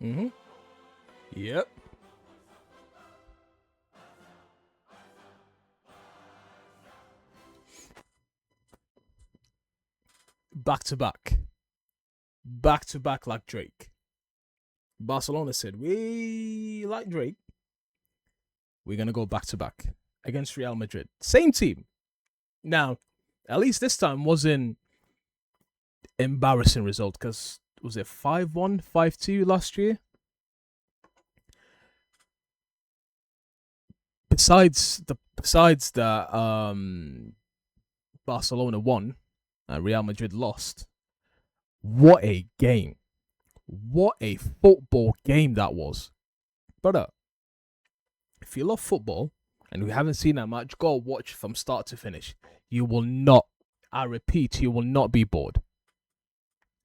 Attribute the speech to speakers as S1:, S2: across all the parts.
S1: Mm-hmm. Yep. Back to back. Back to back like Drake. Barcelona said, we like Drake. We're going to go back to back against Real Madrid. Same team. Now, at least this time wasn't embarrassing result because was it 5-1, 5-2 last year? Besides that Barcelona won and Real Madrid lost. What a game. What a football game that was. Brother, if you love football and you haven't seen that match, go watch from start to finish. You will not, I repeat, you will not be bored.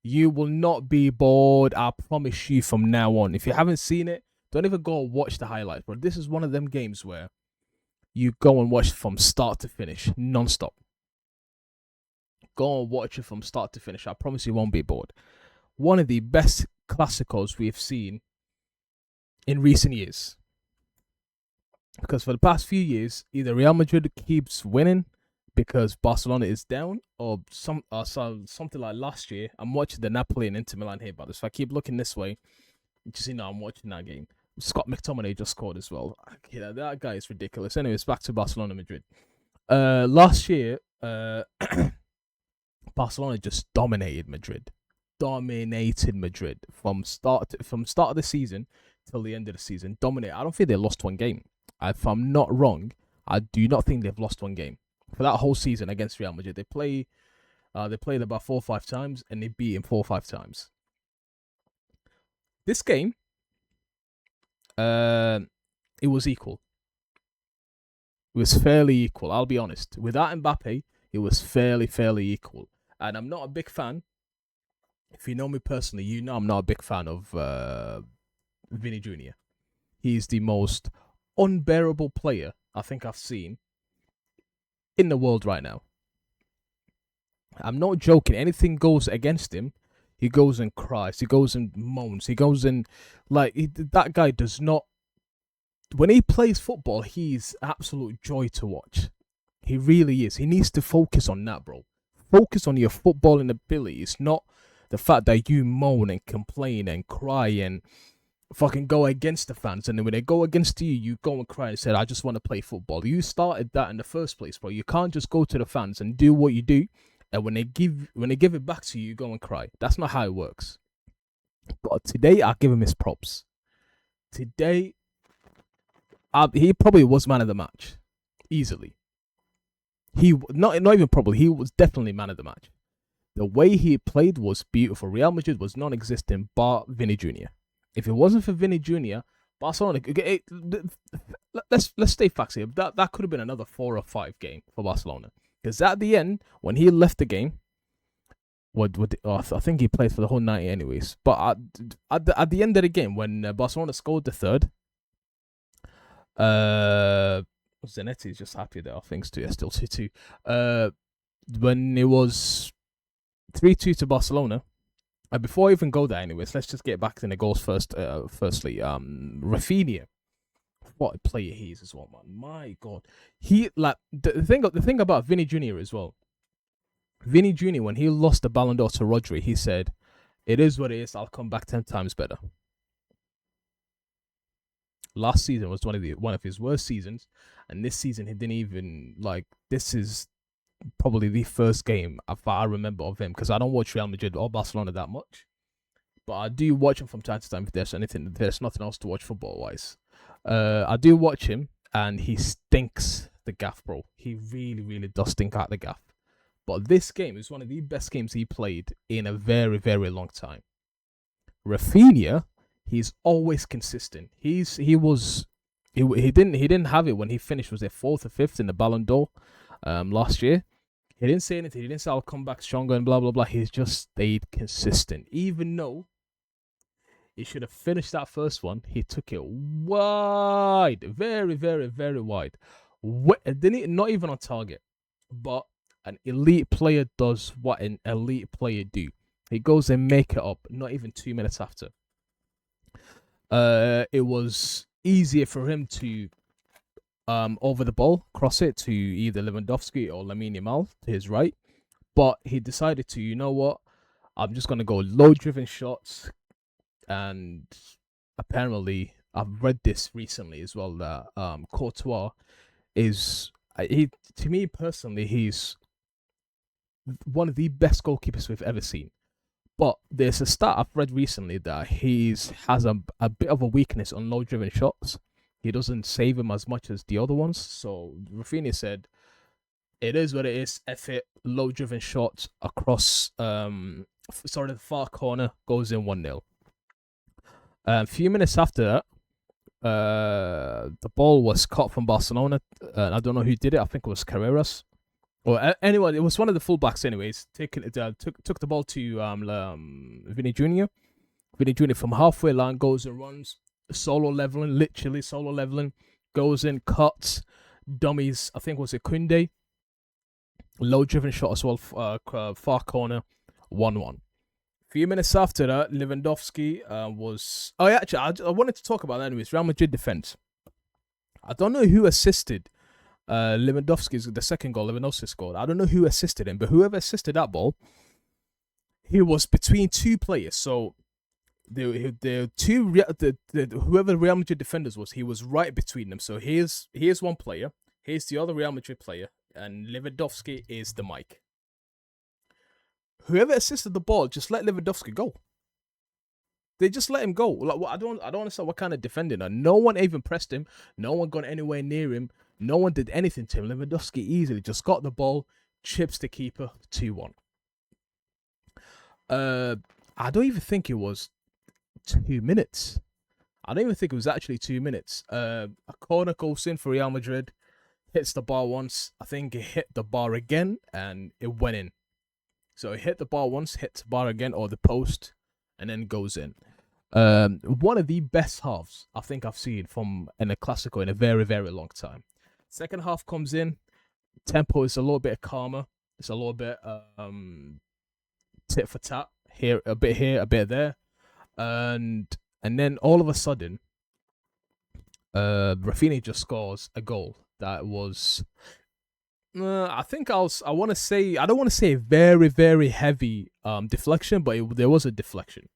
S1: You will not be bored, I promise you from now on. If you haven't seen it, don't even go and watch the highlights, bro. This is one of them games where you go and watch from start to finish, non-stop. Go and watch it from start to finish. I promise you won't be bored. One of the best classicals we've seen in recent years. Because for the past few years, either Real Madrid keeps winning because Barcelona is down, or something like last year. I'm watching the Napoli and Inter Milan here, but if I keep looking this way, just I'm watching that game. Scott McTominay just scored as well. Yeah, that guy is ridiculous. Anyways, back to Barcelona Madrid. Last year, Barcelona just dominated Madrid. Dominated Madrid from start of the season till the end of the season. Dominated. I don't think they lost one game. If I'm not wrong, I do not think they've lost one game for that whole season against Real Madrid. They played about 4 or 5 times and they beat him 4 or 5 times. This game, it was equal. It was fairly equal. I'll be honest. Without Mbappe, it was fairly equal. And I'm not a big fan. If you know me personally, you know I'm not a big fan of Vinny Jr. He's the most unbearable player I think I've seen in the world right now. I'm not joking. Anything goes against him, he goes and cries. He goes and moans. He goes and that guy does not. When he plays football, he's absolute joy to watch. He really is. He needs to focus on that, bro. Focus on your footballing ability. It's not the fact that you moan and complain and cry and fucking go against the fans, and then when they go against you, you go and cry and say, I just want to play football. You started that in the first place, bro. You can't just go to the fans and do what you do, and when they give it back to you, you go and cry. That's not how it works. But today, I'll give him his props. Today, he probably was man of the match. Easily. He not even probably, he was definitely man of the match. The way he played was beautiful. Real Madrid was non-existent bar Vinny Jr. If it wasn't for Vinny Jr., Barcelona, let's stay facts here. That could have been another 4 or 5 game for Barcelona. Because at the end, when he left the game, I think he played for the whole 90 anyways. But at the end of the game, when Barcelona scored the third, Zanetti is just happy there. Thanks to still 2-2. When it was 3-2 to Barcelona. And before I even go there, anyways, let's just get back to the goals first. Firstly, Rafinha, what a player he is as well, man. My God, he the thing about Vinny Jr. as well. Vinny Jr. when he lost the Ballon d'Or to Rodri, he said, "It is what it is. I'll come back 10 times better." Last season was one of his worst seasons, and this season he didn't even This is probably the first game I remember of him, because I don't watch Real Madrid or Barcelona that much, but I do watch him from time to time if there's nothing else to watch football wise. I do watch him, and he stinks the gaff, bro. He really does stink out the gaff. But this game is one of the best games he played in a very long time. Rafinha, he's always consistent. He didn't have it when he finished, was it 4th or 5th in the Ballon d'Or last year. He didn't say anything. He didn't say I'll come back stronger and blah blah blah. He's just stayed consistent. Even though he should have finished that first one, he took it wide, very wide. Not even on target. But an elite player does what an elite player do. He goes and make it up. Not even 2 minutes after. it was easier for him to over the ball, cross it to either Lewandowski or Lamine Yamal to his right. But he decided to, you know what? I'm just gonna go low driven shots, and apparently I've read this recently as well that Courtois is he to me personally he's one of the best goalkeepers we've ever seen. But there's a stat I've read recently that he's has a bit of a weakness on low driven shots. He doesn't save them as much as the other ones. So Rafinha said, "It is what it is. F it. Low driven shots across the far corner goes in 1-0." A few minutes after that, the ball was caught from Barcelona. I don't know who did it. I think it was Carreras. Or anyway, it was one of the fullbacks. Anyways, took the ball to Vinny Junior. Vinny Junior from halfway line goes and runs literally solo leveling, goes in, cuts, dummies. I think was it Kunde. Low driven shot as well, far corner, 1-1. Few minutes after that, Lewandowski was. Oh, yeah, actually, I wanted to talk about that anyways. Real Madrid defense. I don't know who assisted Lewandowski's the second goal. Lewandowski scored. I don't know who assisted him, but whoever assisted that ball, he was between two players. So the whoever Real Madrid defenders was, he was right between them. So here's one player, here's the other Real Madrid player, and Lewandowski is the mic. Whoever assisted the ball, just let Lewandowski go. They just let him go. Like, I don't understand what kind of defending. No one even pressed him. No one got anywhere near him. No one did anything to him. Lewandowski easily just got the ball, chips the keeper, 2-1. I don't even think it was 2 minutes. I don't even think it was actually 2 minutes. A corner goes in for Real Madrid, hits the bar once. I think it hit the bar again, and it went in. So it hit the bar once, hits the bar again, or the post, and then goes in. One of the best halves I think I've seen in a Clasico in a very, very long time. Second half comes in, tempo is a little bit calmer. It's a little bit tit for tat, a bit there, and then all of a sudden, Rafinha just scores a goal that was. I think I want to say, I don't want to say a very, very heavy deflection, but there was a deflection.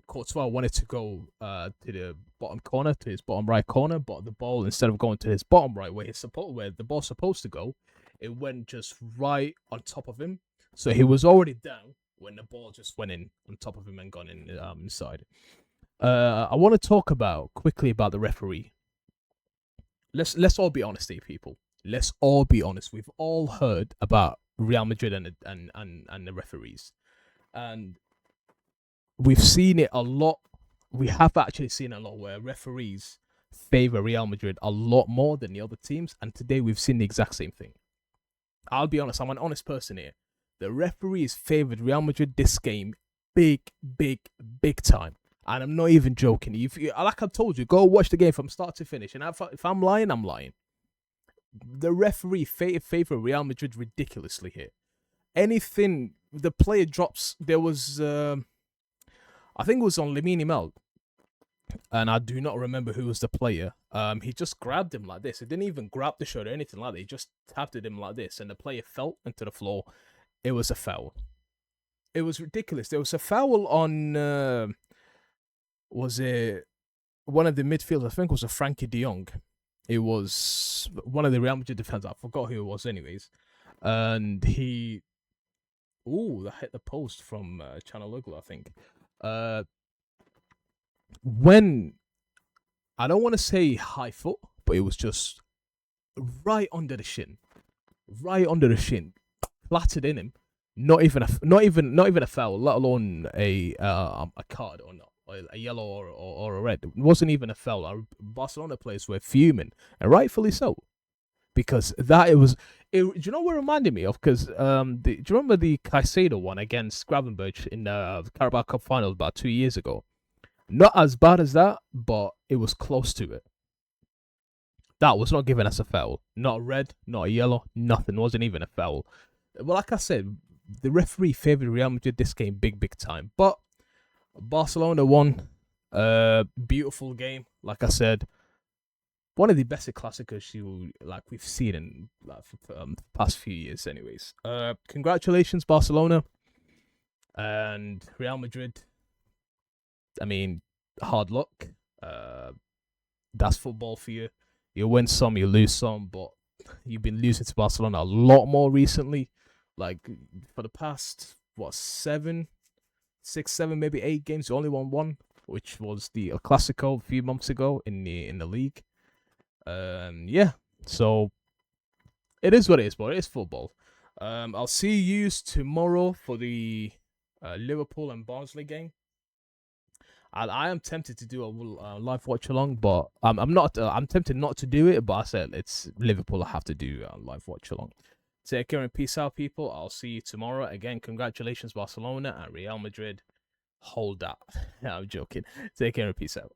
S1: Courtois wanted to go to the bottom corner, to his bottom right corner, but the ball, instead of going to his bottom right where the ball's supposed to go, it went just right on top of him. So he was already down when the ball just went in on top of him and gone in inside. I want to talk quickly about the referee. Let's all be honest here, people. Let's all be honest. We've all heard about Real Madrid and the referees, and we've seen it a lot. We have actually seen a lot where referees favor Real Madrid a lot more than the other teams, and today we've seen the exact same thing. I'll be honest. I'm an honest person here. The referees favored Real Madrid this game big time. And I'm not even joking. Like I told you, go watch the game from start to finish. And if I'm lying, I'm lying. The referee favor Real Madrid ridiculously here. Anything the player drops, there was, I think it was on Lamine Yamal, and I do not remember who was the player. He just grabbed him like this. He didn't even grab the shoulder or anything like that. He just tapped at him like this, and the player fell into the floor. It was a foul. It was ridiculous. There was a foul on. Was it one of the midfielders? I think it was a Frankie de Jong. It was one of the Real Madrid defenders. I forgot who it was anyways. And he... that hit the post from Chanaloglu, I think. When... I don't want to say high foot, but it was just right under the shin. Right under the shin. Flattered in him. Not even a foul, let alone a card or not. A yellow or a red. It wasn't even a foul. Our Barcelona players were fuming, and rightfully so, because do you know what it reminded me of? Because do you remember the Caicedo one against Gravenberch in the Carabao Cup final about 2 years ago? Not as bad as that, but it was close to it. That was not given as a foul. Not a red, not a yellow, nothing. Wasn't even a foul. Well, like I said, the referee favoured Real Madrid this game big time, but Barcelona won. Beautiful game. Like I said, one of the best classicos we've seen in the past few years. Anyways, congratulations, Barcelona and Real Madrid. I mean, hard luck. That's football for you. You win some, you lose some, but you've been losing to Barcelona a lot more recently. Like for the past 7, 6, 7, maybe 8 games, you only won one, which was the El Clasico a few months ago in the league. Yeah, so it is what it is, but it is football. I'll see you tomorrow for the Liverpool and Barnsley game. I am tempted to do a live watch along, but I'm not. I'm tempted not to do it, but I said it's Liverpool. I have to do a live watch along. Take care and peace out, people. I'll see you tomorrow. Again, congratulations, Barcelona and Real Madrid. Hold that. I'm joking. Take care and peace out.